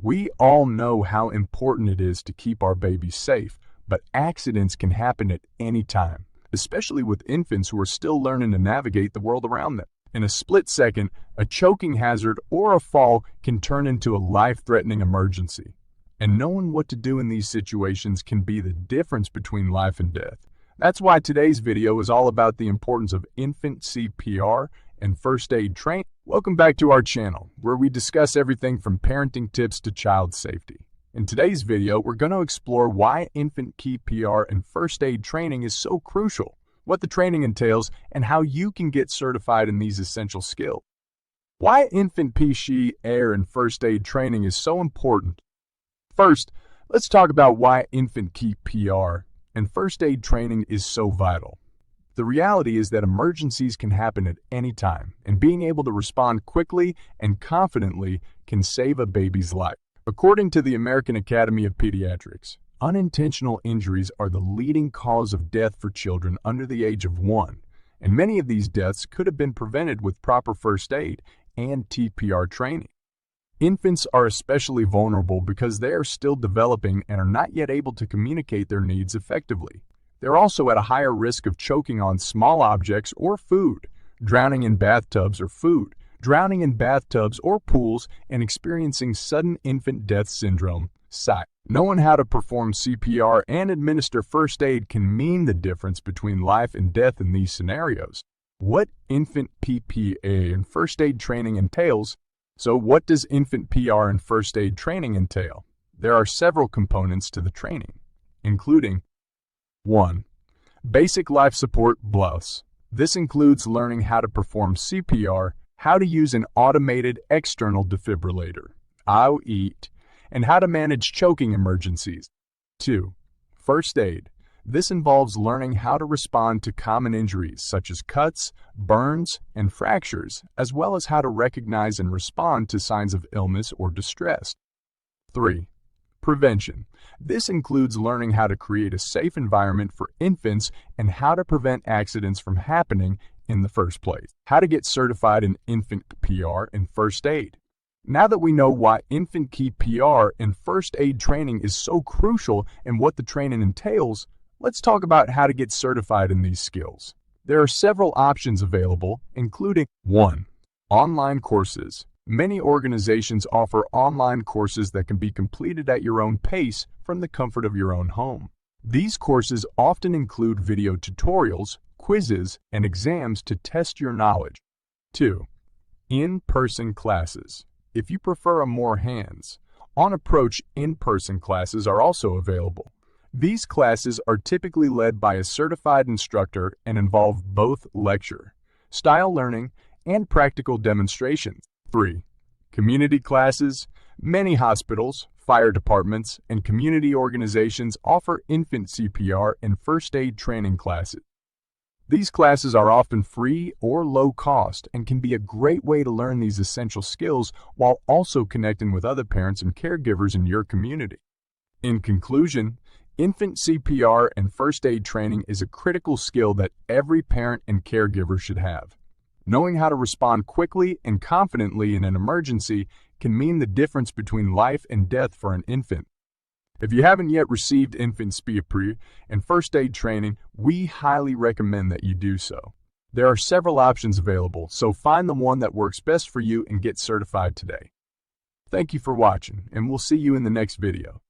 We all know how important it is to keep our babies safe, but accidents can happen at any time, especially with infants who are still learning to navigate the world around them. In a split second, a choking hazard or a fall can turn into a life-threatening emergency. And knowing what to do in these situations can be the difference between life and death. That's why today's video is all about the importance of infant CPR and first aid training. Welcome back to our channel, where we discuss everything from parenting tips to child safety. In today's video, we're going to explore why infant CPR and first aid training is so crucial, what the training entails, and how you can get certified in these essential skills. Why infant CPR and first aid training is so important. First, let's talk about why infant CPR and first aid training is so vital. The reality is that emergencies can happen at any time, and being able to respond quickly and confidently can save a baby's life. According to the American Academy of Pediatrics, unintentional injuries are the leading cause of death for children under the age of 1, and many of these deaths could have been prevented with proper first aid and CPR training. Infants are especially vulnerable because they are still developing and are not yet able to communicate their needs effectively. They're also at a higher risk of choking on small objects or food, drowning in bathtubs or food, drowning in bathtubs or pools, and experiencing sudden infant death syndrome, SIDS. Knowing how to perform CPR and administer first aid can mean the difference between life and death in these scenarios. What infant CPR and first aid training entails. So what does infant CPR and first aid training entail? There are several components to the training, including 1. Basic life support BLUS. This includes learning how to perform CPR, how to use an automated external defibrillator, AIIMS, and how to manage choking emergencies. 2. First aid. This involves learning how to respond to common injuries such as cuts, burns, and fractures, as well as how to recognize and respond to signs of illness or distress. 3. Prevention. This includes learning how to create a safe environment for infants and how to prevent accidents from happening in the first place. How to get certified in infant CPR and first aid. Now that we know why infant CPR and first aid training is so crucial and what the training entails, let's talk about how to get certified in these skills. There are several options available, including 1. Online courses. Many organizations offer online courses that can be completed at your own pace from the comfort of your own home. These courses often include video tutorials, quizzes, and exams to test your knowledge. 2. In-person classes. If you prefer a more hands-on approach, in-person classes are also available. These classes are typically led by a certified instructor and involve both lecture, style learning, and practical demonstrations. 3. Community classes. Many hospitals, fire departments, and community organizations offer infant CPR and first aid training classes. These classes are often free or low cost and can be a great way to learn these essential skills while also connecting with other parents and caregivers in your community. In conclusion, infant CPR and first aid training is a critical skill that every parent and caregiver should have. Knowing how to respond quickly and confidently in an emergency can mean the difference between life and death for an infant. If you haven't yet received infant CPR and first aid training, we highly recommend that you do so. There are several options available, so find the one that works best for you and get certified today. Thank you for watching, and we'll see you in the next video.